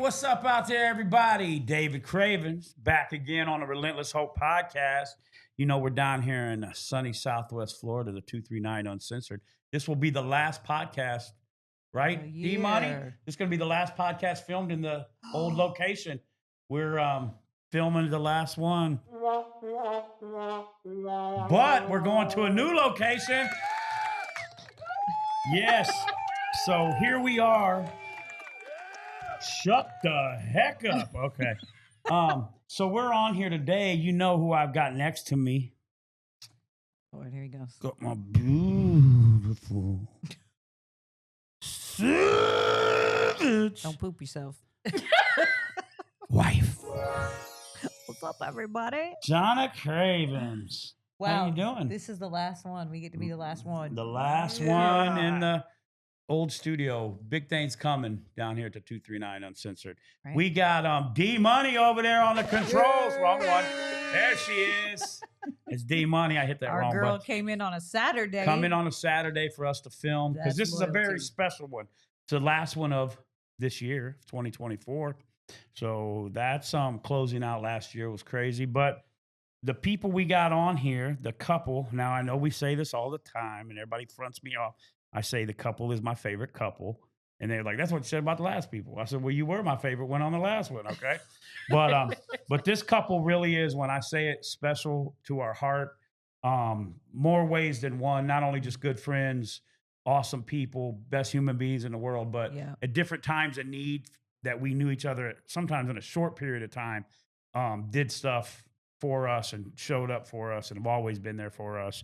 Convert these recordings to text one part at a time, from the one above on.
what's up out there, everybody? David Cravens back again on the Relentless Hope podcast. You know, we're down here in sunny Southwest Florida, the 239 Uncensored. This will be the last podcast, right? D-Money? This is going to be the last podcast filmed in the old location. We're filming the last one. But we're going to a new location. Yes. So here we are. Shut the heck up. Okay. So we're on here today. You know who I've got next to me. Oh, here he goes. Got my beautiful Don't poop yourself. wife, What's up, everybody? Jonna Cravens. How you doing? This is the last one. We get to be the last one. The last one in the old studio. Big things coming down here at the 239 Uncensored. Right. We got D-Money over there on the controls. Wrong one. There she is. It's D-Money. I hit that Our wrong girl button. came in on a Saturday. Come in on a Saturday for us to film because That's this is a very loyalty. special one. It's the last one of this year, 2024. So that's closing out last year. It was crazy. But the people we got on here, the couple, now I know we say this all the time and everybody fronts me off. I say the couple is my favorite couple. And they're like, that's what you said about the last people. I said, well, you were my favorite one on the last one, okay? But this couple really is, when I say it, special to our heart. More ways than one, not only just good friends, awesome people, best human beings in the world, but at different times of need that we knew each other, sometimes in a short period of time, did stuff for us and showed up for us and have always been there for us.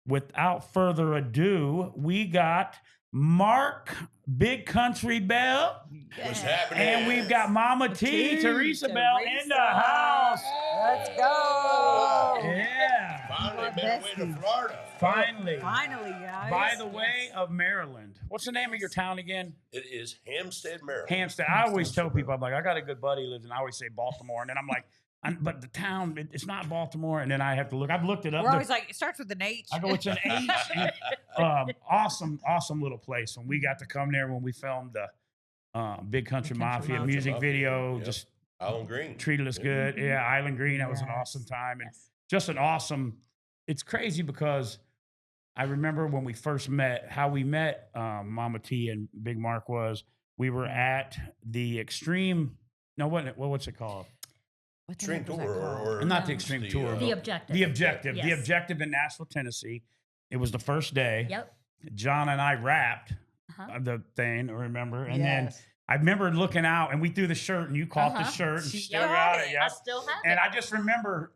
Without further ado, we got Mark Big Country Bell. What's happening? And we've got Mama T, Teresa Bell in the house. Let's go. Yeah. Finally made our way to Florida. Finally. Finally, guys. By the way of Maryland. What's the name of your town again? It is Hampstead, Maryland. Hampstead. I always tell people, I'm like, I got a good buddy who lives in, I always say Baltimore. And then I'm like, but the town, it's not Baltimore. And then I have to look. I've looked it up. We're always like, it starts with an H. I go, it's an H. And, awesome little place. When we got to come there when we filmed the Big Country Mafia music video, just Island Green treated us good. Yeah, Island Green. That was an awesome time. And just an awesome, it's crazy because I remember when we first met, how we met Mama T and Big Mark was, we were at the Extreme, what's it called? Extreme Tour or not the Extreme Tour. The Objective. The Objective. Yes. The Objective in Nashville, Tennessee. It was the first day. Yep. John and I rapped the thing, remember? And then Yes. I remember looking out and we threw the shirt and you caught the shirt and She still got got it. it. Yeah. I still have it. And I just remember,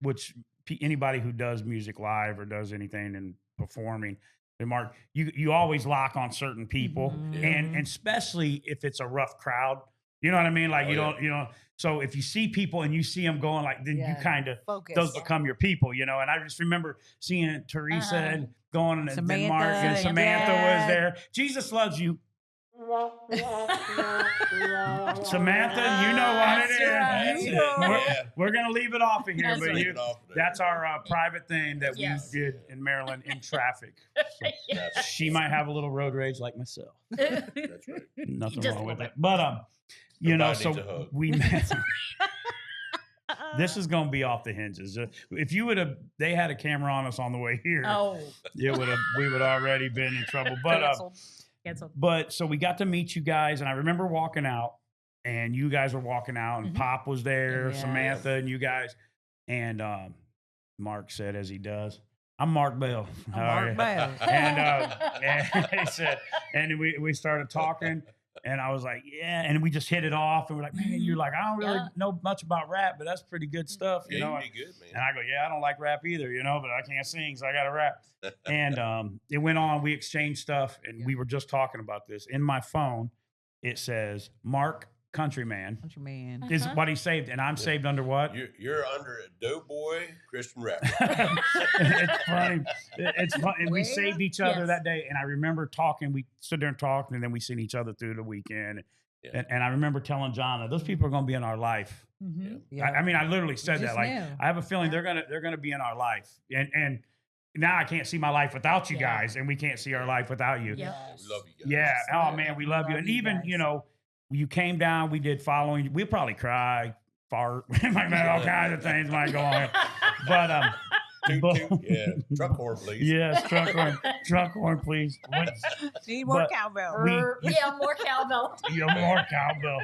which anybody who does music live or does anything and performing, and Mark, you always lock on certain people, and especially if it's a rough crowd. You know what I mean? Like so if you see people and you see them going like, then you kind of, those become your people, And I just remember seeing Teresa and going, and then Mark and Samantha was there. Jesus loves you. Samantha, you know what it is. We're going to leave it off of here, that's our private thing that we did in Maryland in traffic. So she might have a little road rage like myself. That's right. Nothing Just wrong a with little that. But, so we met. This is going to be off the hinges. If you they had a camera on us on the way here, we would already been in trouble. But, Canceled. But so we got to meet you guys, and I remember walking out, and you guys were walking out, and Pop was there, Samantha, and you guys, and Mark said, as he does, "I'm Mark Bell." Mark Bell. And he said, and we started talking, and I was like, yeah, and we just hit it off, and we're like, man, you're like, I don't really know much about rap, but that's pretty good stuff, you know. Pretty good, man. And I go, yeah, I don't like rap either, but I can't sing, so I got to rap. And it went on. We exchanged stuff, and we were just talking about this. In my phone, it says Mark Countryman. Countryman. Is what he saved, and I'm saved under what? You're under a doughboy Christian rapper. It's funny. It's fun. And we Where? saved each other that day. And I remember talking. We stood there and talked, and then we seen each other through the weekend. Yeah. And I remember telling John, those people are going to be in our life. I mean, I literally said that. Like, I have a feeling they're gonna be in our life. And now I can't see my life without you guys, and we can't see our life without you. Yeah. We love you guys. Yeah. Oh man, we love you. And even you came down. We did following. We'll probably cry, fart, all kinds of things might go on. But Toot, but- toot. Yeah. Truck horn, please. yes, truck horn, please. Need more But cowbell. Yeah, more cowbell. More cowbell.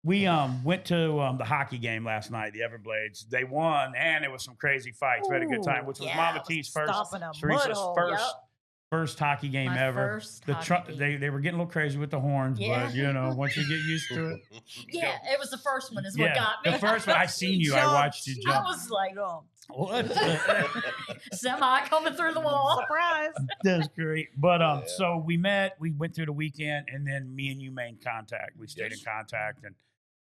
We went to the hockey game last night, the Everblades. They won, and it was some crazy fights. We had a good time, which was Yeah, Mama it was T's first, stomping a Teresa's mud first, hole. first hockey game My ever. first The hockey truck, game. they were getting a little crazy with the horns, Yeah. but you know, once you get used to it. Yeah, it was the first one is what Yeah, got me. the first one I seen you. I watched you I jump. was like, What? semi coming through the wall. Surprise. That's great. But Yeah. so we met, we went through the weekend, and then me and you made contact. We stayed Yes. in contact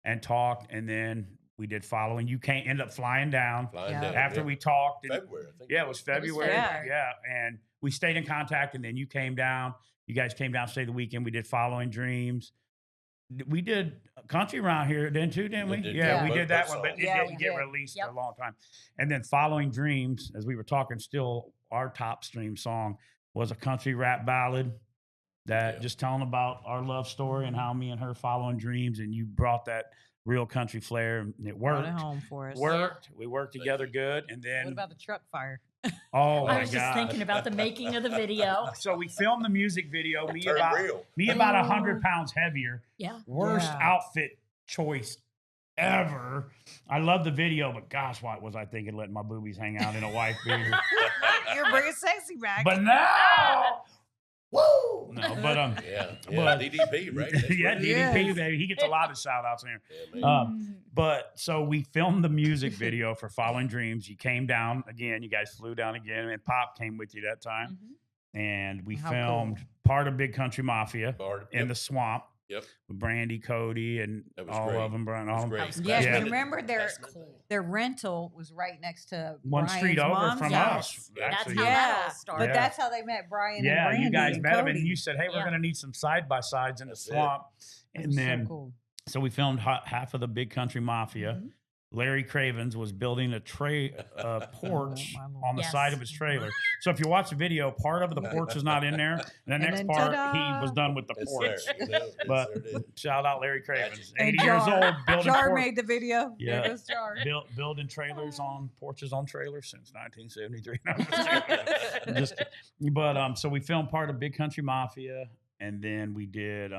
and talked, and then we did following. You can't end up flying down Flying Yeah. down, after yeah. we talked. And, February, I think. yeah, it was February. February. Yeah, and we stayed in contact, and then you came down. You guys came down, stayed the weekend. We did following dreams. We did country around here then too, didn't we? We did, Yeah, yeah. we both- did that both one, but songs. it Yeah, didn't we get did. released Yep. for a long time. And then following dreams, as we were talking, still our top stream song was a country rap ballad that Yeah. just telling about our love story and how me and her following dreams, and you brought that real country flair, and it Brought worked. it home for us. Worked. We worked Thank together you. good, and then What about the truck fire? oh I my was just god! thinking about the making of the video. So we filmed the music video. Me Turned about real. 100 pounds heavier. Yeah. Worst Yeah. outfit choice ever. I love the video, but gosh, what was I thinking letting my boobies hang out in a wife beater? You're bringing sexy back. But now, woo! No, but Yeah. But- Yeah. DDP, right? That's yeah, right. DDP, Yes. baby, he gets a lot of shout outs here. Yeah, man. But so we filmed the music video for Following Dreams. You came down again. You guys flew down again, and Pop came with you that time. And we How filmed cool. part of Big Country Mafia Bard. in the swamp Yep. with Brandy, Cody, and That was all great. of them. Brian, That was all great. was Yes, Yeah. remember their That's cool. rental was right next to one Brian's street over mom's from house. us. Yeah. That's Actually. how Yeah, that all started. But Yeah. that's how they met Brian and Yeah, Brandy you guys and met him, Cody. and you said, "Hey, we're Yeah. going to need some side by sides in the That's it. swamp." It And was then, so cool. so we filmed half of the Big Country Mafia. Mhm. Larry Cravens was building a porch my Lord. on the Yes. side of his trailer. So if you watch the video, part of the porch is not in there. And the And next then part, ta-da! he was done with the It's porch. there. You know, it's But there it is. shout out Larry Cravens, And 80 years Jar. old, building Jar porch. made the video. Yeah. It was Jar. Building trailers on porches on trailers since 1973. No, I'm just kidding. Just kidding. But so we filmed part of Big Country Mafia, and then we did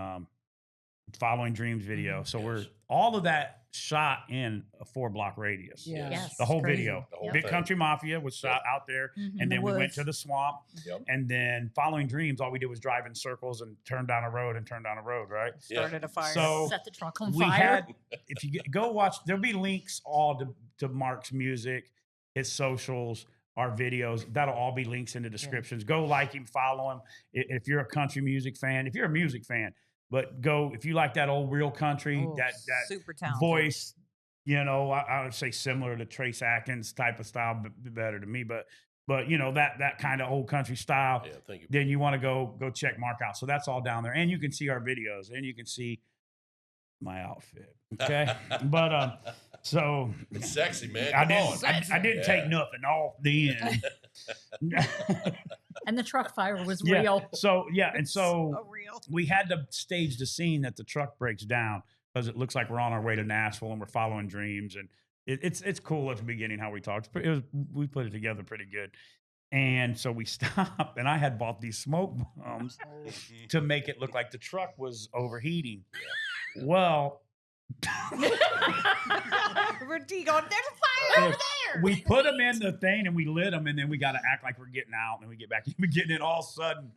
Following Dreams video. So we're Yes. all of that shot in a 4-block radius. Yeah. Yes. The whole Crazy. video. The whole Big thing. Country Mafia was shot out there, Mhm. and the then we went woods. to the swamp, Yep. and then Following Dreams. All we did was drive in circles and turn down a road and turn down a road, right? Yeah. Started a fire. So Set the truck on we fire. had, if you go watch, there'll be links all to Mark's music, his socials, our videos. That'll all be links in the descriptions. Go like him, follow him. If you're a country music fan, if you're a music fan, but go if you like that old real country, Oh, that super talented voice. You know, I would say similar to Trace Atkins type of style, better to me, but you know that kind of old country style. Yeah, thank you. Then you want to go check Mark out. So that's all down there, and you can see our videos, and you can see my outfit. Okay, but so It's sexy, man. I Come on. didn't. I didn't take Yeah. nothing off the end. And the truck fire was Yeah. real. So yeah, and so so real. we had to stage the scene that the truck breaks down because it looks like we're on our way to Nashville and we're following dreams, and it's cool at the beginning how we talked. We put it together pretty good, and so we stopped, and I had bought these smoke bombs to make it look like the truck was overheating. Well, Routine going, there's a fire over there. we put them in the thing and we lit them, and then we got to act like we're getting out, and we get back in, we getting in all of a sudden.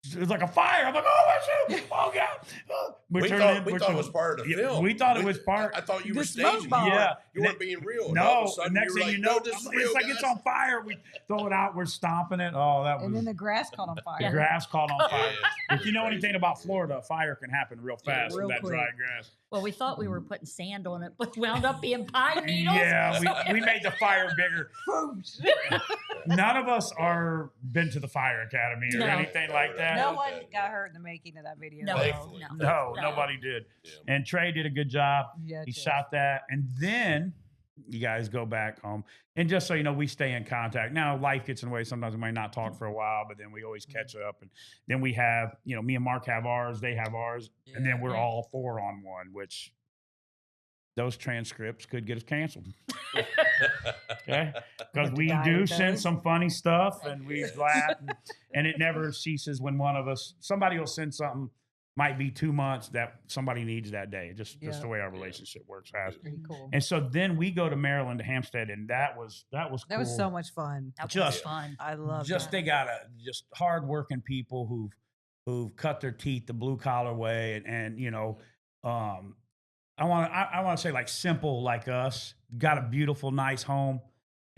It's like a fire. I'm like, oh, my shoot. Oh, God. Oh. We thought it was part of the Yeah, film. we thought it was part- I thought you The were smoke staging. bomb. Yeah. You weren't being real. And all No, of a sudden next you were thing you like, know, no, this is it's real, like it's guys. on fire. We throw it out, we're stomping it. Oh, that And then was the grass caught on fire. the grass caught on fire. Yeah, If you know crazy. anything about Florida, fire can happen real fast real with that quick. dry grass. Well, we thought we were putting sand on it, but wound up being pine needles. Yeah, So we made the fire bigger. None of us are been to the fire academy or No. anything like that. No one got hurt in the making of that video. No, Thankfully. no. No, No. nobody did. Yeah. And Trey did a good job. Yeah, He Jeff. shot that, and then you guys go back home. And just so you know, we stay in contact. Now, life gets in the way. Sometimes we might not talk for a while, but then we always catch up. And then we have, me and Mark have ours, they have ours, and then we're all 4 on one, which those transcripts could get us canceled. Okay? Because we do send some funny stuff and we laugh, and it never ceases when one of us, somebody will send something. Might be 2 months that somebody needs that day. Just the way our relationship works. Pretty cool. And so then we go to Maryland, to Hampstead, and that was cool. That was so much fun. That was fun. I love just that. They got just hardworking people who've cut their teeth the blue collar way, and I want to say like simple like us, got a beautiful nice home,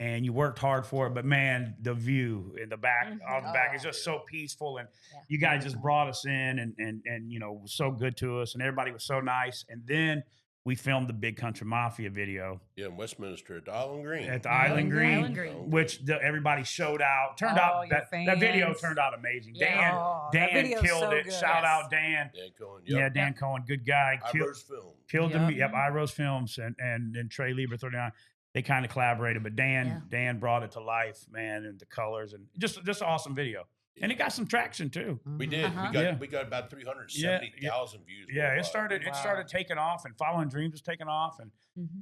and you worked hard for it, but man, the view in the back, on the back is just so peaceful. And you guys just brought us in and was so good to us, and everybody was so nice. And then we filmed the Big Country Mafia video. Yeah, in Westminster at the Island Green. At the Island Green, which everybody showed out. Turned out that video turned out amazing. Yeah. Dan killed so it. good. Shout out Dan. Dan Cohen. Yeah, Dan Cohen, good guy. Rose Film. Killed him. Yep, iRose Films and Trey Lieber 39. They kind of collaborated, but Dan brought it to life, man, and the colors, and just an awesome video. And it got some traction too. We did. We got about 370,000 views. Yeah, it started taking off, and Following Dreams was taking off, and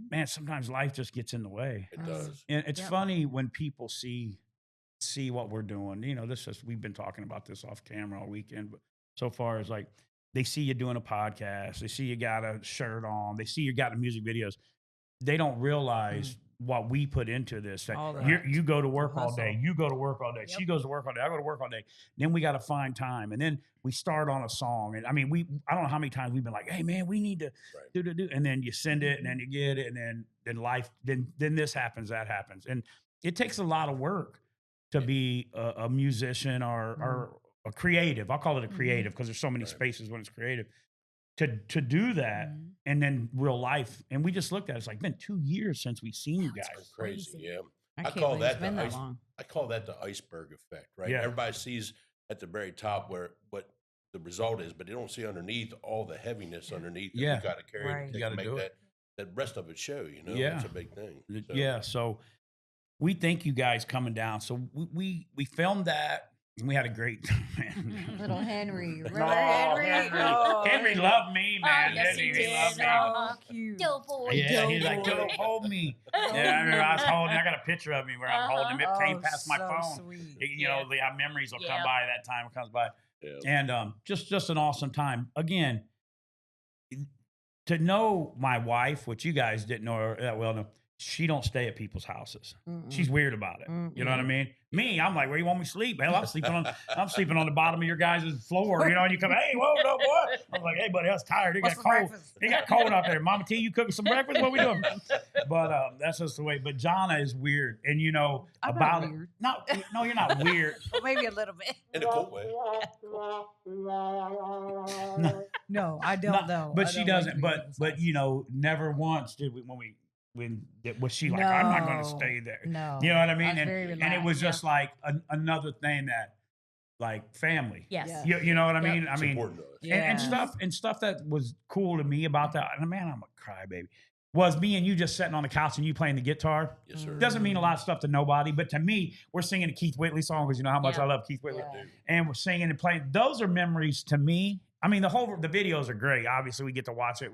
man, sometimes life just gets in the way. It does. And it's funny when people see what we're doing. We've been talking about this off camera all weekend, but so far it's like they see you doing a podcast, they see you got a shirt on, they see you got the music videos. They don't realize what we put into this. You go to work all day. You go to work all day. Yep. She goes to work all day. I go to work all day. Then we got to find time. And then we start on a song. And I mean, I don't know how many times we've been like, hey man, we need to do. And then you send it and then you get it. And then life, then this happens, that happens. And it takes a lot of work to be a musician or a creative. I'll call it a creative because there's so many spaces when it's creative. To do that, and then real life, and we just looked at it. It's like been 2 years since we've seen you guys. That's crazy, yeah. I call that the iceberg effect, right? Yeah. Everybody sees at the very top what the result is, but they don't see underneath all the heaviness underneath that you got to carry to make that rest of it show. It's a big thing. So. Yeah, so we thank you guys coming down. So we filmed that. We had a great man. Little Henry. Henry loved me, man. Yes, he He loved me. So cute. Dope boy. Yeah, he's like, don't hold me. Yeah, I remember I got a picture of me where I'm holding him. It came past my phone. Sweet. The memories will come by that time. It comes by. Yeah. And just an awesome time. Again, to know my wife, which you guys didn't know her that well, she don't stay at people's houses. She's weird about it. You know what I mean? Me, I'm like, where you want me to sleep? Hell, I'm sleeping on the bottom of your guys' floor, and you come, hey, whoa, no, boy. I was like, hey, buddy, I was tired. It got cold. It got cold out there. Mama T, you cooking some breakfast? What we doing? But that's just the way. But Jonna is weird. And I'm about not weird. No, you're not weird. Well, maybe a little bit. In a cool way. No, I don't know. But she doesn't. But never once did we was she like, I'm not going to stay there. No. You know what I mean? And it was just like another thing that, like, family. Yes. You know what I mean? It's I mean, important to us. and stuff that was cool to me about that. And man, I'm a crybaby. Was me and you just sitting on the couch and you playing the guitar. Yes, sir. Doesn't mean a lot of stuff to nobody, but to me, we're singing a Keith Whitley song because you know how much I love Keith Whitley. Yeah. And we're singing and playing. Those are memories to me. I mean, the videos are great. Obviously, we get to watch it.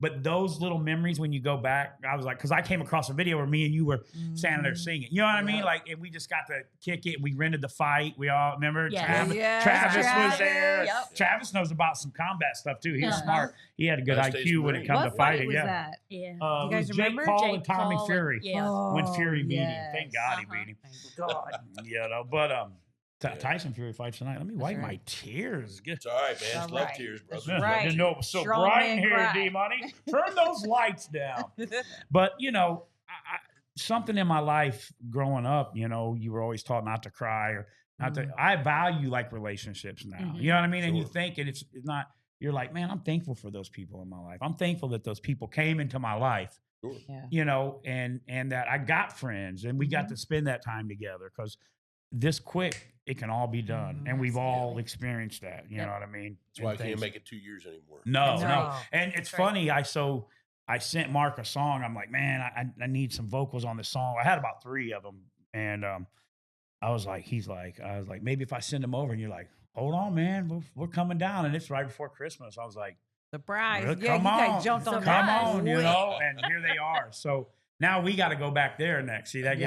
But those little memories when you go back, I was like, because I came across a video where me and you were standing there singing. You know what I mean? Like, and we just got to kick it. We rented the fight. We all remember Travis was there. Yep. Travis knows about some combat stuff too. He was smart. He had a good IQ when it comes to What fighting. was that? Yeah. You guys Jake remember? Paul and Tommy Paul Fury. When Fury beat him. yes. Thank God he beat him. Thank God. But Tyson Fury fights tonight. Let me wipe my tears. It's all right, man. It's love tears, brother. Right. You know, it was so Strong bright in man here, cry. D-Money. Turn those lights down. But, something in my life growing up, you were always taught not to cry or not to. I value like relationships now. You know what I mean? And you think it's not, you're like, man, I'm thankful for those people in my life. I'm thankful that those people came into my life. Sure. And that I got friends and we got to spend that time together because this quick, it can all be done. And we've all experienced that. You know what I mean? That's why I can't make it 2 years anymore. No. And it's funny. I I sent Mark a song. I'm like, man, I need some vocals on this song. I had about 3 of them. And I was like, maybe if I send them over, and you're like, hold on, man, we're coming down. And it's right before Christmas. I was like, surprise. really? Yeah, Come you on, guys jumped on come that. on, you know, and here they are. So now we got to go back there next. See, that's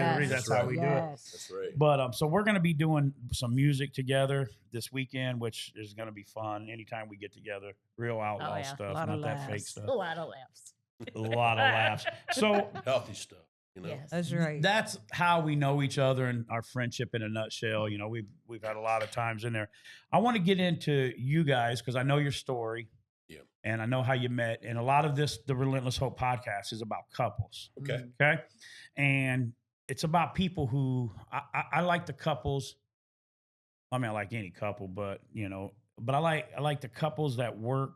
how we do it. That's right. But so we're going to be doing some music together this weekend, which is going to be fun. Anytime we get together, real outlaw stuff, not that fake stuff. A lot of laughs. A lot of laughs. So healthy stuff. You know, that's right. That's how we know each other and our friendship in a nutshell. You know, we've had a lot of times in there. I want to get into you guys because I know your story. Yeah. And I know how you met. And a lot of the Relentless Hope podcast is about couples. Okay. Okay. And it's about people who I like the couples. I mean, I like any couple, but I like the couples that work,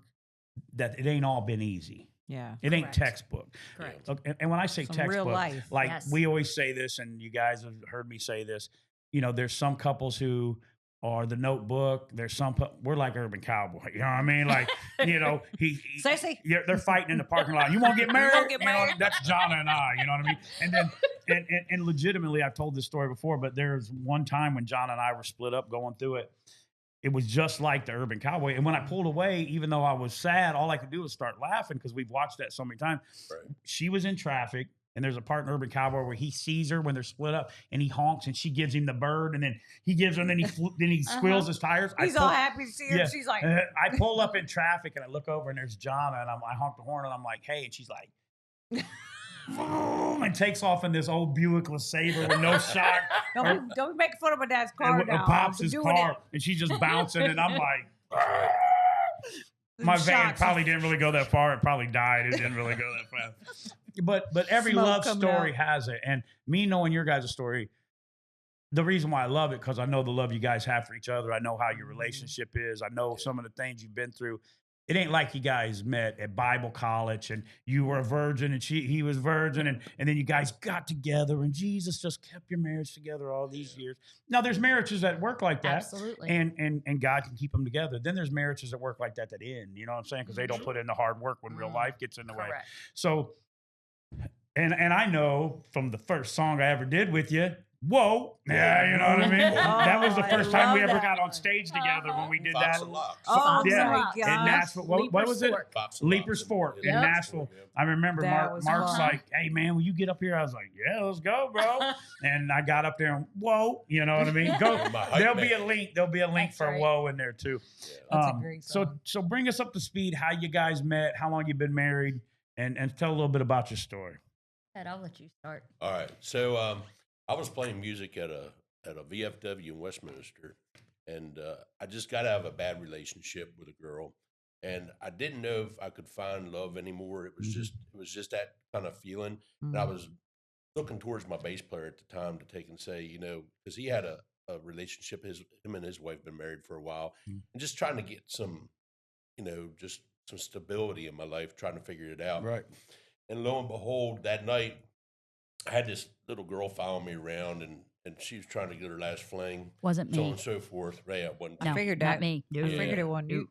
that it ain't all been easy. Yeah. It ain't textbook. Correct. And when I say Some textbook, real life. like Yes. we always say this, and you guys have heard me say this, there's some couples who are the Notebook. There's some, we're like Urban Cowboy. You know what I mean? Like, they're fighting in the parking lot. You won't get married? That's Jonna and I, you know what I mean? And then, and legitimately, I've told this story before, but there's one time when Jonna and I were split up going through it. It was just like the Urban Cowboy. And when I pulled away, even though I was sad, all I could do was start laughing because we've watched that so many times. Right. She was in traffic, and there's a part in Urban Cowboy where he sees her when they're split up, and he honks, and she gives him the bird, and then he gives her, and then he squeals his tires. He's all happy to see her. Yeah. She's like, I pull up in traffic, and I look over, and there's Jonna, and I honk the horn, and I'm like, hey, and she's like, and takes off in this old Buick LeSabre with no shock. Don't be making fun of my dad's car now. Pops his car, and she's just bouncing, and I'm like, my van probably didn't really go that far. It probably died. It didn't really go that fast. But every love story has it. And me knowing your guys' story, the reason why I love it, because I know the love you guys have for each other. I know how your relationship is. I know some of the things you've been through. It ain't like you guys met at Bible college and you were a virgin and he was virgin and then you guys got together and Jesus just kept your marriage together all these years. Now there's marriages that work like that. Absolutely. And God can keep them together. Then there's marriages that work like that end. You know what I'm saying? Because they don't put in the hard work when real life gets in the way. So, and I know from the first song I ever did with you, whoa. Yeah, you know what I mean? That was the first time we ever got on stage together when we did that. Oh, yeah. my In Nashville. What was it? Leapers Fort in Nashville. I remember Mark's like, hey, man, will you get up here? I was like, yeah, let's go, bro. And I got up there and whoa, you know what I mean? Go. There'll be a link. There'll be a link for whoa in there too. That's a great song. So bring us up to speed, how you guys met, how long you've been married, and tell a little bit about your story. I'll let you start. All right. So I was playing music at a VFW in Westminster, and I just got out of a bad relationship with a girl, and I didn't know if I could find love anymore. It was just that kind of feeling. And I was looking towards my bass player at the time to take and say, because he had a relationship, him and his wife been married for a while, and just trying to get some, just some stability in my life, trying to figure it out. Right. And lo and behold, that night, I had this little girl following me around, and she was trying to get her last fling. Wasn't so me. on and so forth. Right. I figured that. Not me. I figured it wasn't you.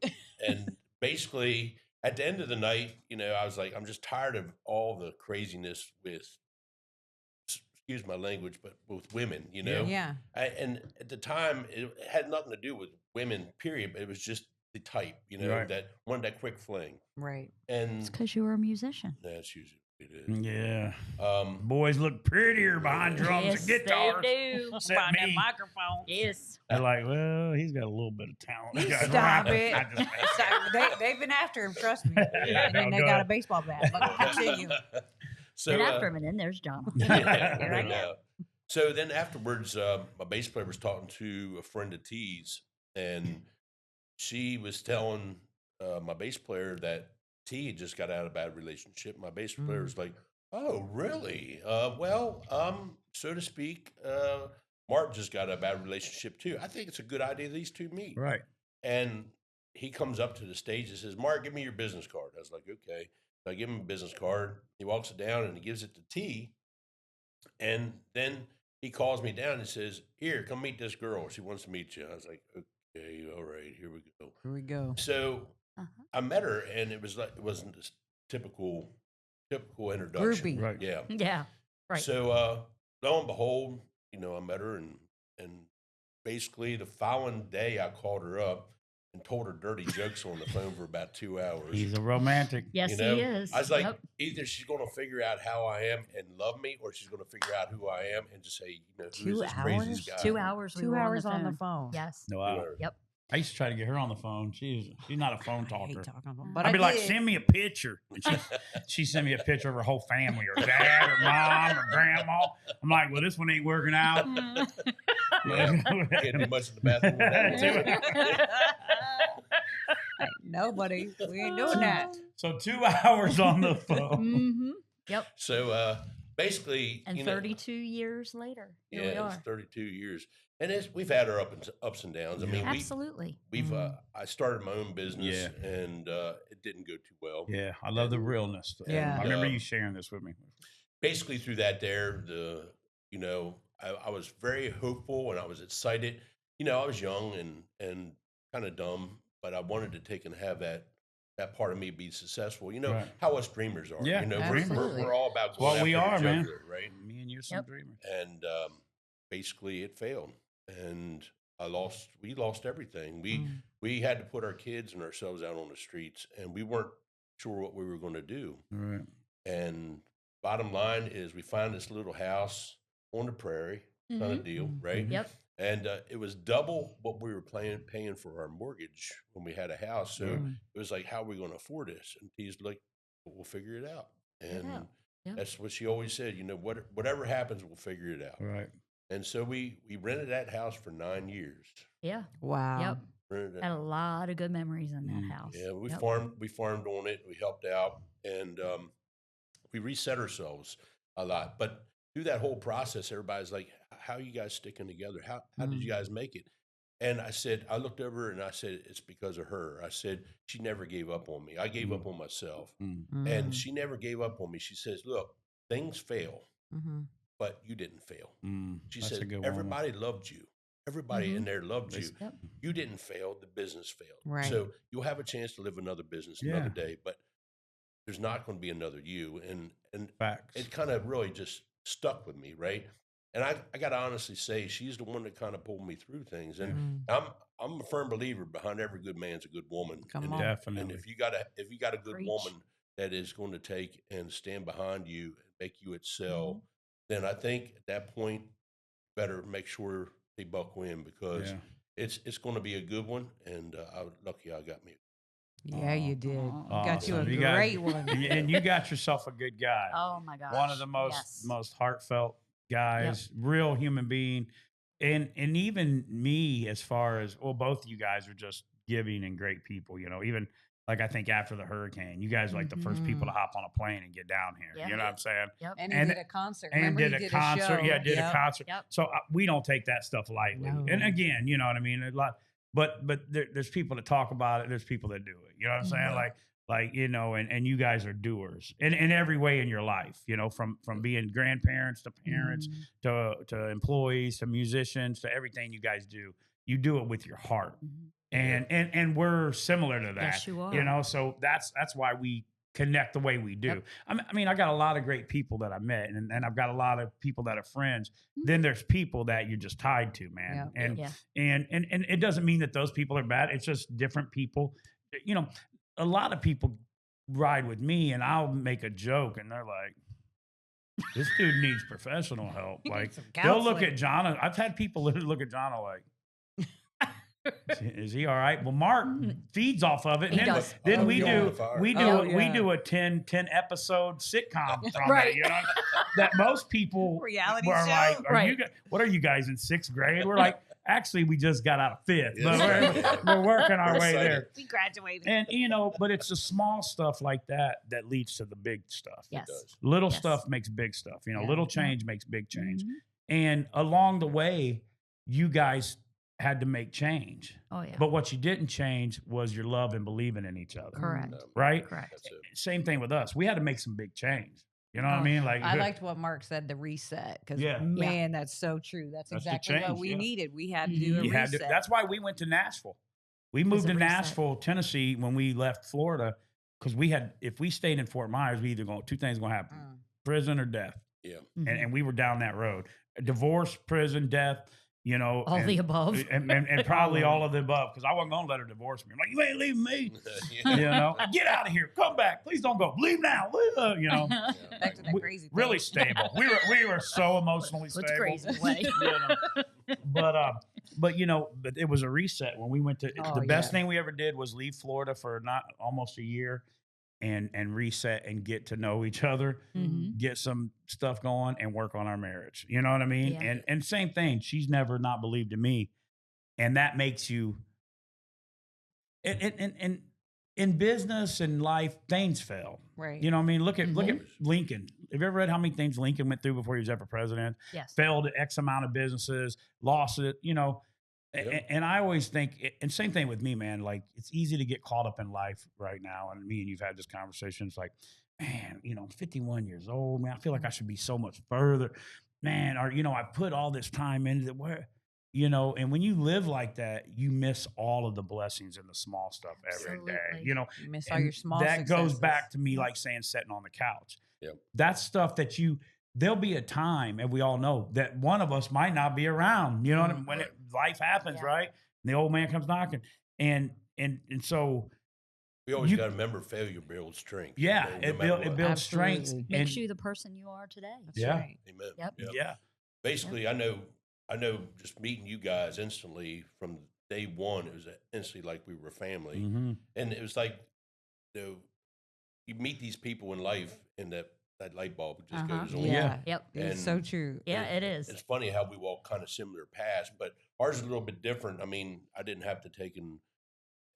And basically, at the end of the night, I was like, I'm just tired of all the craziness with, excuse my language, but with women, Yeah. And at the time, it had nothing to do with women, period. But it was just the type, Right. that wanted that quick fling. Right. And It's because you were a musician. that's usually what it is. Yeah. Um, Boys look prettier behind drums Yes, and guitars. they do. Except Behind that me. microphone. Yes. They're like, well, he's got a little bit of talent. You That guy's stop right. it. I just- They've been after him, trust me. Yeah, And they go got ahead. a baseball bat. But continue. so Been after him, and then there's John. Here I go. So then afterwards, my bass player was talking to a friend of T's, and she was telling my bass player that T had just got out of a bad relationship. My bass player was like, "Oh, really? So to speak, Mark just got a bad relationship too. I think it's a good idea these two meet." Right. And he comes up to the stage and says, "Mark, give me your business card." I was like, "Okay." So I give him a business card. He walks it down and he gives it to T. And then he calls me down and says, "Here, come meet this girl. She wants to meet you." I was like, "Okay, all right, here we go." Here we go. So I met her, and it wasn't this typical, typical introduction. Groupie. Right. Yeah. Yeah. Right. So lo and behold, I met her and basically the following day I called her up and told her dirty jokes on the phone for about 2 hours. He's a romantic. Yes, he is. I was like, Yep. either she's going to figure out how I am and love me, or she's going to figure out who I am and just say, who's 2 this crazy hours? guy? 2 hours. We 2 were hours on the phone. phone. Yes. No, 2 hours. Yep. I used to try to get her on the phone. She's not a phone I talker. hate talking on the phone, but I'd be like, did. send me a picture. And she sent me a picture of her whole family, or dad, or mom, or grandma. I'm like, well, this one ain't working out. Yeah. Can't do much in the bathroom with that one. Ain't nobody. We ain't doing that. So 2 hours on the phone. Mm-hmm. Yep. So basically, And 32 years later, here we it's are. 32 years, and we've had our ups and downs. I mean, Absolutely. we've I started my own business, Yeah. and it didn't go too well. Yeah, I love the realness. Yeah. I remember you sharing this with me. Basically, through that, I was very hopeful and I was excited. I was young and kind of dumb, but I wanted to take and have that part of me be successful. Right. How us dreamers are. Yeah, absolutely. we're all about That's going what we after are, the man. jugular, right? Me and you're some dreamers. And basically, it failed, and we lost everything. We had to put our kids and ourselves out on the streets, and we weren't sure what we were going to do. Right. And bottom line is, we found this little house on the prairie, kind of deal, right? Yep. And it was double what we were paying for our mortgage when we had a house. So it was like, how are we going to afford this? And he's like, we'll figure it out. And Yep. that's what she always said. Whatever happens, we'll figure it out. Right. And so we rented that house for 9 years. Yeah. Wow. Yep. Rented it. Had a lot of good memories in that house. Yeah, we Yep. farmed on it. We helped out, and we reset ourselves a lot. But through that whole process, everybody's like, "How are you guys sticking together? How did you guys make it?" And I looked over and I said, "It's because of her." I said, "She never gave up on me. I gave up on myself, and she never gave up on me." She says, "Look, things fail, but you didn't fail." She That's a said, good one. "Everybody loved you. Everybody in there loved you. Yep. You didn't fail. The business failed. Right. So you'll have a chance to live another business another day, but there's not going to be another you." And Facts. it kind of really just stuck with me, right? And I got to honestly say, she's the one that kind of pulled me through things. And I'm a firm believer, behind every good man's a good woman. Come on. Definitely. And if you got a good Preach. woman that is going to take and stand behind you and make you excel, then I think at that point, better make sure they buckle in, because it's going to be a good one. And I was lucky I got me. Yeah, you did. Aw. Got you a Awesome. great one. And you got yourself a good guy. Oh my gosh. One of the most heartfelt guys, real human being. And even me, as far as, well, both of you guys are just giving and great people, even like, I think after the hurricane, you guys are like the first people to hop on a plane and get down here. Yeah. You know what I'm saying? Yep. And he And- did a concert. And Remember, did he a concert. show. Yeah, did a concert. Yep. So we don't take that stuff lightly. No. And again, you know what I mean? A lot, but there's people that talk about it. There's people that do it. You know what I'm saying? And you guys are doers in every way in your life, from being grandparents to parents to employees to musicians to everything you guys do. You do it with your heart. And we're similar to that. Yes, you are. So that's why we connect the way we do. Yep. I mean, I got a lot of great people that I met, and I've got a lot of people that are friends. Then there's people that you're just tied to, man. Yeah. And it doesn't mean that those people are bad. It's just different people. A lot of people ride with me, and I'll make a joke, and they're like, "This dude needs professional help." Like, Some they'll look counseling. at John. I've had people look at John like, is he all right? Well, Mark feeds off of it. And He then, does. then we Fuel on do the fire. we do Oh, we yeah. do a 10 episode sitcom from Right. it, that most people Reality were show. like, Right. what are you guys in 6th grade? We're like, actually, we just got out of 5th, Yes. but we're working our We're way excited. there. We graduated. And but it's the small stuff like that leads to the big stuff. Yes. does. Little Yes. stuff makes big stuff. Yeah. Little change makes big change. Mhm. And along the way, you guys had to make change. Oh yeah. But what you didn't change was your love and believing in each other. Correct. Right? Correct. That's it. Same thing with us. We had to make some big change. You know what I Oh, mean? Like, I liked what Mark said, the reset, because Yeah. man, that's so true. That's That's the exactly what change, we yeah. needed. We had to Mhm. do a you had reset. to, that's why we went to Nashville. We moved a to reset. Nashville, Tennessee when we left Florida because if we stayed in Fort Myers, we either two things going to happen: prison or death. Yeah. And we were down that road: divorce, prison, death. All the above, and probably all of the above, because I wasn't going to let her divorce me. I'm like, you ain't leaving me. Get out of here. Come back. Please don't go. Leave now. Back to that crazy thing. Really stable. We were so emotionally stable. It's crazy way. But it was a reset when we went to. The best thing we ever did was leave Florida for almost a year. And reset and get to know each other, get some stuff going and work on our marriage. You know what I mean? Yeah. And same thing. She's never not believed in me. And that makes you, and in business and life, things fail. Right. You know what I mean? Look at Lincoln. Have you ever read how many things Lincoln went through before he was ever president? Yes. Failed at X amount of businesses, lost it, Yep. And I always think, and same thing with me, man, like it's easy to get caught up in life right now. And me and you've had this conversation. It's like, man, I'm 51 years old, man. I feel like I should be so much further, man. Or, I put all this time into and when you live like that, you miss all of the blessings and the small stuff every day, You miss all your small that successes. goes back to me, like saying, sitting on the couch. Yep. That's stuff that there'll be a time, and we all know that one of us might not be around, when life happens, right? And the old man comes knocking. And so we always got to remember failure builds strength. Yeah. It builds strength. Makes you the person you are today. That's right. Amen. Yep. Yeah. Basically, I know just meeting you guys instantly from day one, it was instantly like we were family. Mm-hmm. And it was like, you meet these people in life and that light bulb just goes on. Yeah. Yep. It's so true. Yeah, it is. It's funny how we walk kind of similar paths, but ours is a little bit different. I mean, I didn't have to take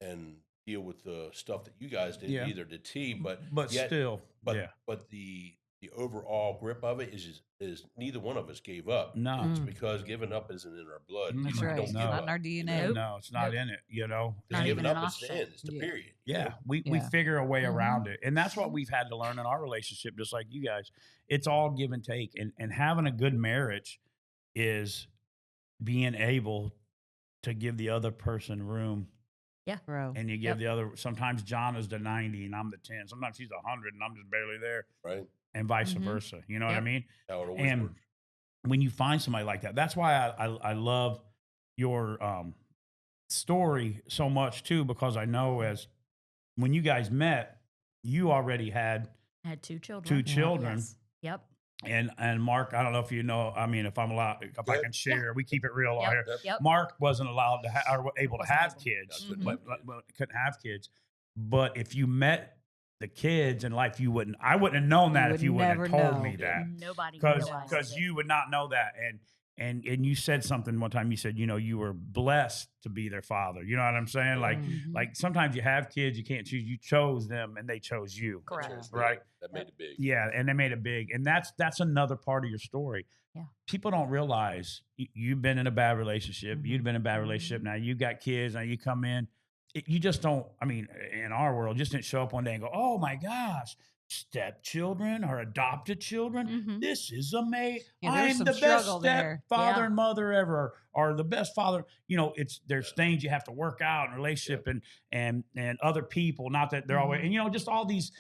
and deal with the stuff that you guys did either, the tea, but still, but the overall grip of it is neither one of us gave up. No. It's because giving up isn't in our blood. That's We right. don't It's give not up. in our DNA. No, it's not in it, Not Because even giving an up is option. sin. It's the period. Yeah, we figure a way around it. And that's what we've had to learn in our relationship, just like you guys. It's all give and take. And having a good marriage is being able to give the other person room. Yeah. Bro. And you give the other, sometimes John is the 90 and I'm the 10. Sometimes she's 100 and I'm just barely there. Right. And vice versa. You know what I mean? How it always And works. when you find somebody like that, that's why I love your story so much too, because I know when you guys met, you already had 2 children. 2 children. Yes. Yep. And Mark, I don't know if you know, I mean, if I'm allowed, if I can share, we keep it real out here. Yep. Mark wasn't allowed to or able to have able. kids, Mm-hmm. couldn't have kids. But if you met the kids in life, I wouldn't have known that if you wouldn't have told me that. Nobody Because you would not know that. And you said something one time, you said, you were blessed to be their father. You know what I'm saying? Like sometimes you have kids, you can't choose. You chose them and they chose you. Correct. Right. That made it big. Yeah. And they made it big. And that's another part of your story. Yeah. People don't realize you've been in a bad relationship. You've been in a bad relationship. Now you got kids. Now you come in. You just don't, I mean, in our world, just didn't show up one day and go, oh my gosh, stepchildren or adopted children. This is amazing. I'm the best stepfather and mother ever, or the best father. There's things you have to work out in relationship and other people, not that they're always, and just all this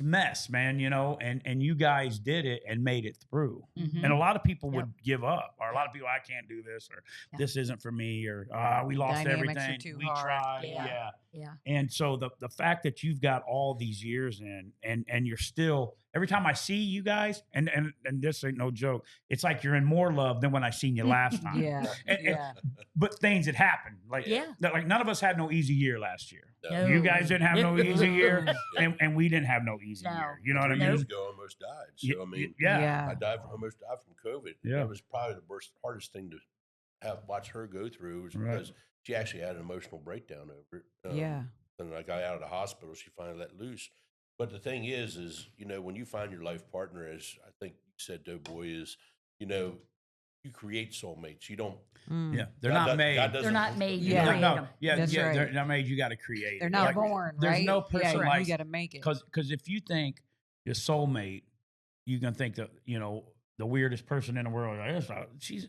mess, man, and you guys did it and made it through. And a lot of people would give up, or a lot of people, I can't do this, or this isn't for me, or we lost Dynamics everything. We hard. tried. Yeah. And so the fact that you've got all these years in and you're still, every time I see you guys, and this ain't no joke, it's like you're in more love than when I seen you last time. But things had happened. Like none of us had no easy year last year. No. You guys didn't have no easy year, and we didn't have no easy year. You know what I 3 mean? years ago, I almost died. So, I mean, I almost died from COVID. Yeah. That was probably the hardest thing to watch her go through, was because she actually had an emotional breakdown over it. And I got out of the hospital. She finally let loose. But the thing is, when you find your life partner, as I think you said, Doughboy, is, you create soulmates. You don't. Yeah, they're not made. They're not made. You create them. They're not made. You got to create. They're not born. There's no person like you got to make it. Because if you think your soulmate, you can think that the weirdest person in the world. She's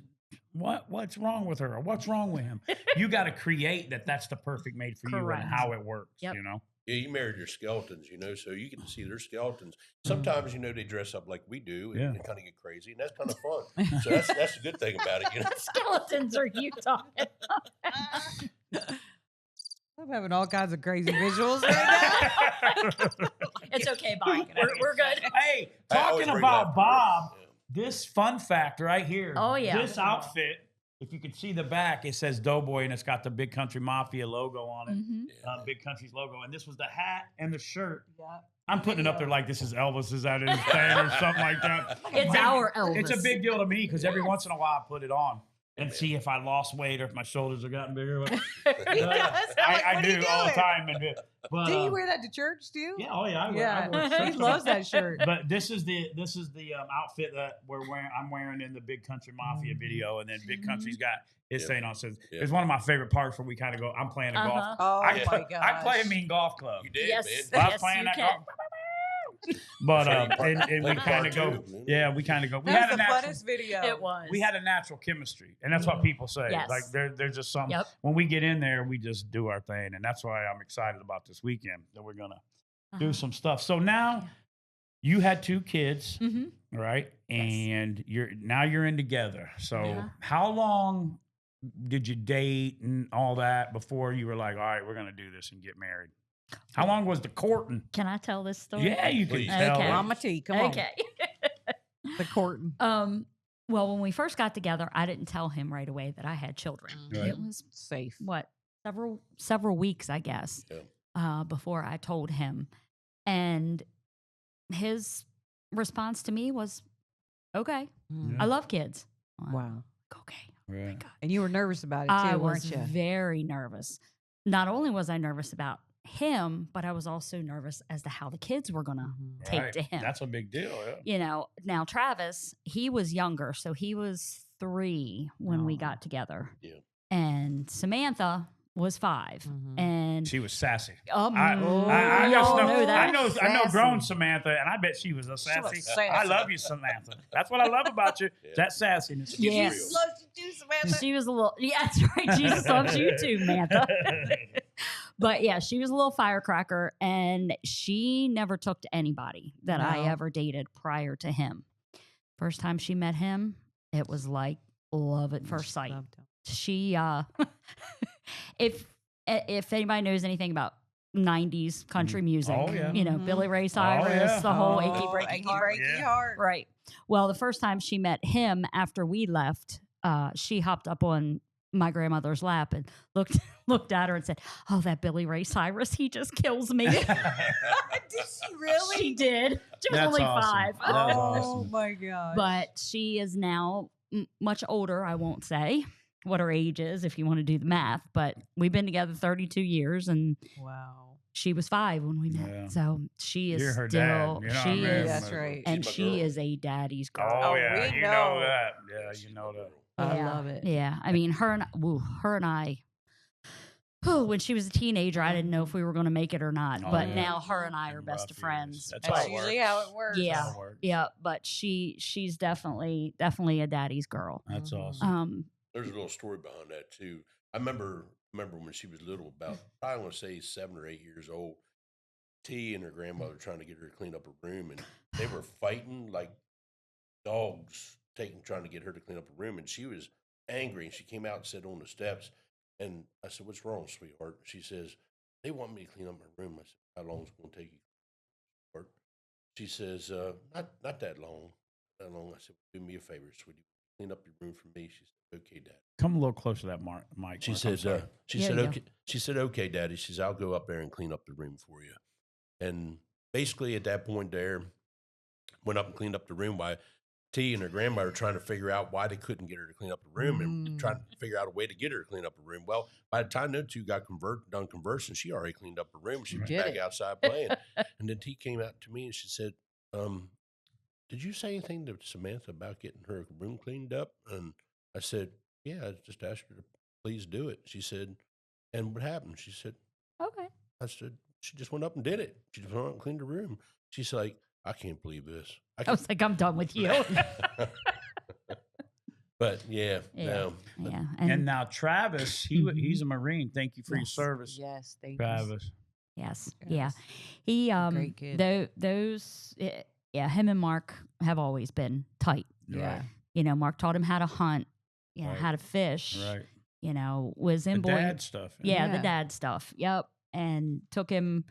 what's wrong with her, or what's wrong with him? You got to create that's the perfect mate for you and how it works. Yeah, you married your skeletons, so you get to see their skeletons. Sometimes, they dress up like we do and kind of get crazy, and that's kind of fun. So that's the good thing about it. Skeletons are you talking about? I'm having all kinds of crazy visuals right now. It's okay, Bob. We're good. Hey, talking about Bob, this fun fact right here. Oh, yeah. This outfit, if you can see the back, it says Doughboy, and it's got the Big Country Mafia logo on it. Mm-hmm. Big Country's logo. And this was the hat and the shirt. Yeah. I'm putting it up there like this is Elvis's out of his thing or something like that. It's our Elvis. It's a big deal to me because every once in a while I put it on and see if I lost weight or if my shoulders have gotten bigger. I do all the time. But, do you wear that to church too? Yeah, I wear he loves that shirt. But this is the outfit that I'm wearing in the Big Country Mafia video, and then Big Country's got his thing on. So it's one of my favorite parts where we kind of go. I'm playing a golf. Oh my god! I play a mean golf club. You did, yes, man. I was playing that golf. But and we kind of go. Yeah, we kind of go. We that had was a the natural, funnest video. It was. We had a natural chemistry, and that's what people say. Yes. Like there's just some. Yep. When we get in there, we just do our thing, and that's why I'm excited about this weekend that we're gonna do some stuff. So now you had 2 kids, right? And you're in together. So how long did you date and all that before you were like, all right, we're gonna do this and get married? How long was the courting? Can I tell this story? Yeah, you can tell. Okay. Mama T, come on. Okay. The courting. Well, when we first got together, I didn't tell him right away that I had children. Right. It was Safe. several weeks, I guess, before I told him. And his response to me was, okay, I love kids. Wow. Okay. Right. And you were nervous about it too, I weren't was you? very nervous. Not only was I nervous about him, but I was also nervous as to how the kids were going to take to him. That's a big deal. Yeah. Now Travis, he was younger, so he was 3 when we got together. Yeah. And Samantha was 5, and she was sassy. I know grown Samantha, and I bet she was a sassy. I love you, Samantha. That's what I love about you. That sassiness. Yes. Jesus loves you too, Samantha. She was a little. Yeah, that's right. Jesus loves you too, Samantha. But yeah, she was a little firecracker, and she never took to anybody that I ever dated prior to him. First time she met him, it was like love at first sight. She, if anybody knows anything about 90s country music, Billy Ray Cyrus, the whole achy breaky heart. Right. Well, the first time she met him after we left, she hopped up on my grandmother's lap and looked at her and said, "Oh, that Billy Ray Cyrus, he just kills me." Did she really? She did. She was That's only awesome. 5. Oh my god! But she is now much older. I won't say what her age is if you want to do the math, but we've been together 32 years, and she was 5 when we met. Yeah. So she is her still, dad. You know she is, that's right. And she is a daddy's girl. Oh yeah, we you know that. Yeah, you know that. I love it. Yeah, I mean, her and I. When she was a teenager, I didn't know if we were going to make it or not. But now her and I are best of friends. That's usually how it works. Yeah, yeah. But she's definitely a daddy's girl. That's awesome. There's a little story behind that too. I remember when she was little, about I want to say 7 or 8 years old. T and her grandmother trying to get her to clean up her room, and they were fighting like dogs, trying to get her to clean up her room, and she was angry, and she came out and sat on the steps, and I said, "What's wrong, sweetheart?" She says, "They want me to clean up my room." I said, "How long is it going to take you, sweetheart?" She says, not that long. That long. I said, "Do me a favor, sweetie. Clean up your room for me." She said, "Okay, Dad." Come a little closer to that mic. She says, "She said, okay." She said, "Okay, Daddy." She says, "I'll go up there and clean up the room for you." And basically, at that point, there went up and cleaned up the room. While T and her grandmother trying to figure out why they couldn't get her to clean up the room and trying to figure out a way to get her to clean up the room. Well, by the time those two got done conversing, she already cleaned up her room. She was back outside playing. And then T came out to me and she said, "Did you say anything to Samantha about getting her room cleaned up?" And I said, "Yeah, I just asked her to please do it." She said, "And what happened?" She said, "Okay." I said, "She just went up and did it. She just went up and cleaned the room." She's like, "I can't believe this." I was like, "I'm done with you." But yeah. And now Travis, he's a Marine. Thank you for your service. Yes, thank you. Travis. Yes. Yes. Yeah. He Great kid. him and Mark have always been tight. Yeah. You know, Mark taught him how to hunt, Right. how to fish. Right. You know, was in The dad stuff. Yeah, the Yeah. dad stuff. Yep. And took him.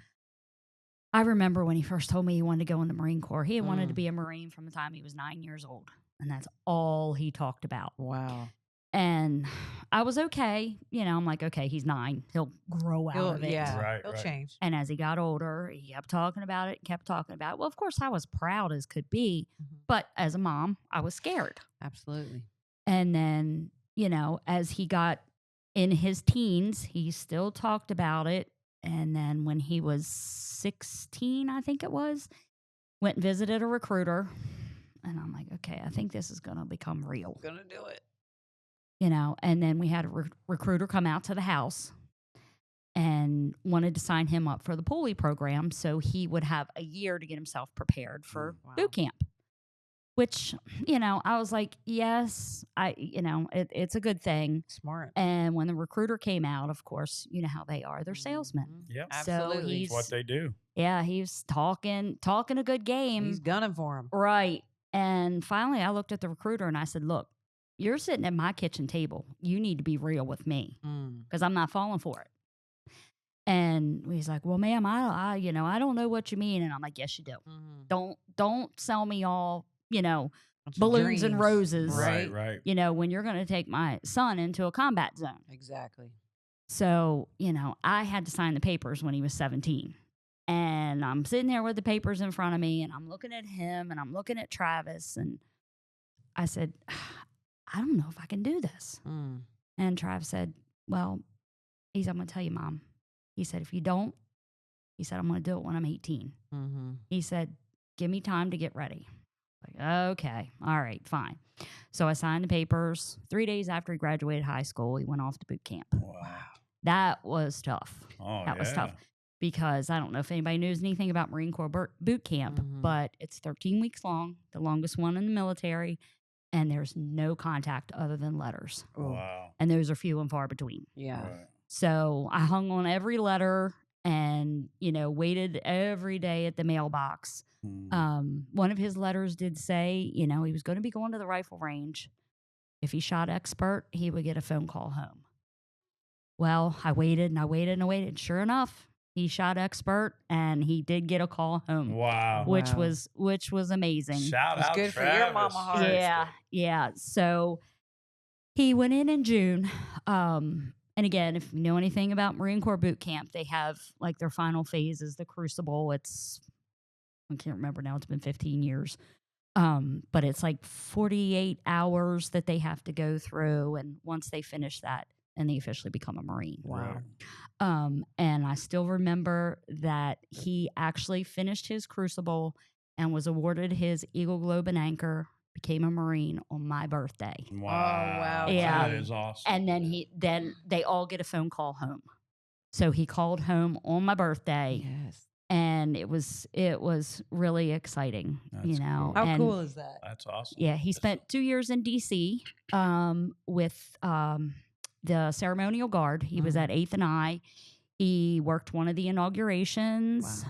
I remember when he first told me he wanted to go in the Marine Corps. He had wanted to be a Marine from the time he was 9 years old. And that's all he talked about. Wow. And I was okay. You know, I'm like, okay, he's 9. He'll grow out of it. Yeah. Right, He'll right. change. And as he got older, he kept talking about it, kept talking about it. Well, of course, I was proud as could be. But as a mom, I was scared. Absolutely. And then, you know, as he got in his teens, he still talked about it. And then when he was 16, I think it was, went and visited a recruiter. And I'm like, okay, I think this is going to become real. Gonna do it. You know, and then we had a recruiter come out to the house and wanted to sign him up for the pulley program so he would have a year to get himself prepared for boot camp. Which, you know, I was like, yes, it's a good thing. Smart. And when the recruiter came out, of course, you know how they are. They're salesmen. Yep. Absolutely. So he's That's what they do. Yeah, he's talking a good game. He's gunning for him. Right. And finally I looked at the recruiter and I said, look, you're sitting at my kitchen table. You need to be real with me because I'm not falling for it. And he's like, well, ma'am, I don't know what you mean. And I'm like, yes, you do. Don't sell me all, you know, balloons and roses. Right, right. You know, when you're going to take my son into a combat zone. Exactly. So, you know, I had to sign the papers when he was 17. And I'm sitting there with the papers in front of me and I'm looking at him and I'm looking at Travis. And I said, I don't know if I can do this. And Travis said, well, I'm going to tell you, Mom. He said, if you don't, he said, I'm going to do it when I'm 18. He said, give me time to get ready. Like, okay, all right, fine. So I signed the papers. 3 days after he graduated high school, he went off to boot camp. Wow. That was tough. Oh, that was tough. Because I don't know if anybody knows anything about Marine Corps boot camp, but it's 13 weeks long, the longest one in the military, and there's no contact other than letters. Wow. And those are few and far between. Yeah. Right. So I hung on every letter and, you know, waited every day at the mailbox. One of his letters did say, you know, he was going to be going to the rifle range. If he shot expert, he would get a phone call home. Well, I waited and I waited and I waited. Sure enough, he shot expert and he did get a call home. Wow. Which was amazing. Shout out good Travis. for your mama heart. Yeah. Yeah. So he went in June. And again, if you know anything about Marine Corps boot camp, they have like their final phase is the Crucible. I can't remember now. It's been 15 years. But it's like 48 hours that they have to go through. And once they finish that, and they officially become a Marine. Wow. And I still remember that he actually finished his Crucible and was awarded his Eagle Globe and Anchor, became a Marine on my birthday. Wow. Oh, wow. Yeah. That is awesome. And then they all get a phone call home. So he called home on my birthday. Yes. And it was really exciting, That's you know. cool. How cool is that? That's awesome. Yeah, he spent 2 years in D.C. With the ceremonial guard. He was at 8th and I. He worked one of the inaugurations.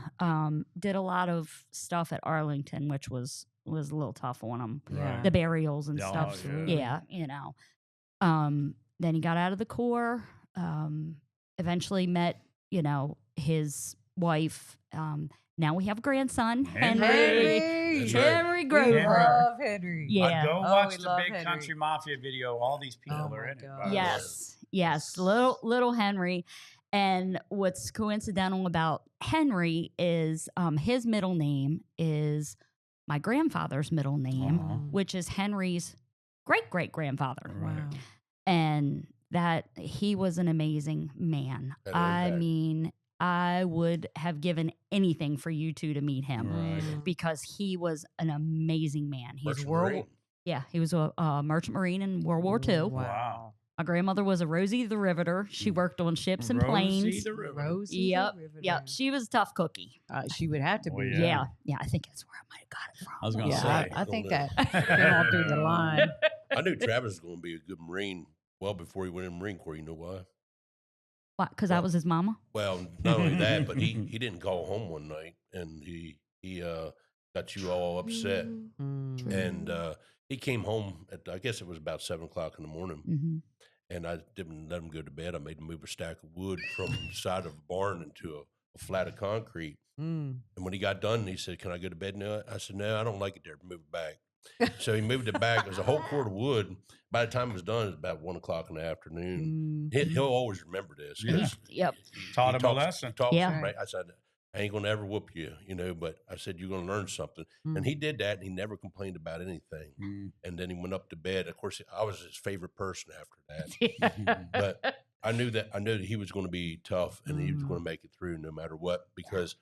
Did a lot of stuff at Arlington, which was a little tough on him. Yeah. The burials and Oh, stuff. yeah. Yeah, you know. Then he got out of the Corps. Eventually met, you know, his wife. Now we have a grandson, Henry. That's Henry right. Grover. We love Henry. Yeah. Go Oh, watch we the love Big Henry. Country Mafia video. All these people Oh, are my in it. God. by the way. Yes, little Henry. And what's coincidental about Henry is his middle name is my grandfather's middle name, which is Henry's great grandfather. Right. Wow. And that he was an amazing man. I mean, I would have given anything for you two to meet him Right. because he was an amazing man. He's Merchant Marine. Yeah, he was a merchant marine in World War II. Wow. My grandmother was a Rosie the Riveter. She worked on ships and Rosie planes. the River. Rosie. Yep, the Riveter. yep. She was a tough cookie. She would have to Oh, be. yeah. Yeah, I think that's where I might have got it from. I was going to Yeah, say. I think that Don't came on through the line. I knew Travis was going to be a good Marine well before he went in the Marine Corps. You know why? Why? Because I was his mama? Well, not only that, but he didn't call home one night, and he got you all upset. And he came home at, I guess it was about 7 o'clock in the morning, and I didn't let him go to bed. I made him move a stack of wood from the side of a barn into a flat of concrete. And when he got done, he said, "Can I go to bed now?" I said, "No, I don't like it there. Move it back." So he moved it back. It was a whole cord of wood. By the time it was done, it was about 1 o'clock in the afternoon. He'll always remember this. Yep. Taught him a lesson. Yeah. I said, "I ain't gonna ever whoop you, but I said, you're gonna learn something." And he did that, and he never complained about anything. And then he went up to bed. Of course, I was his favorite person after that. But I knew that he was going to be tough, and he was going to make it through no matter what. Because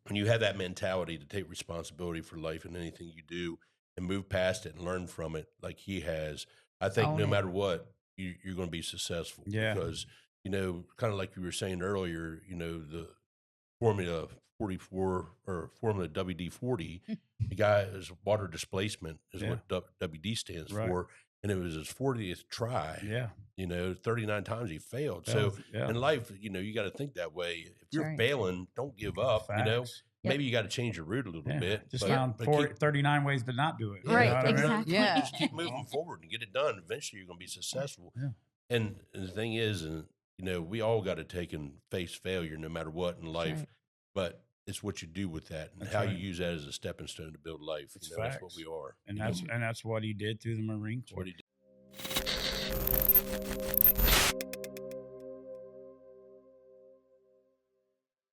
when you have that mentality to take responsibility for life and anything you do, and move past it and learn from it, like he has, I think no matter what, you're going to be successful. Yeah. Because kind of like you were saying earlier, the Formula 44 or Formula WD-40, the guy's water displacement is what WD stands for. And it was his 40th try. Yeah. 39 times he failed. So in life, you got to think that way. If you're failing, don't give up. Maybe you got to change your route a little bit. Just found 39 ways to not do it. Right, exactly. Yeah. Just keep moving forward and get it done. Eventually, you're going to be successful. Yeah. And the thing is, we all got to take and face failure no matter what in life. Right. But it's what you do with that and how you use that as a stepping stone to build life. That's what we are. And that's what he did through the Marine Corps. That's what he did.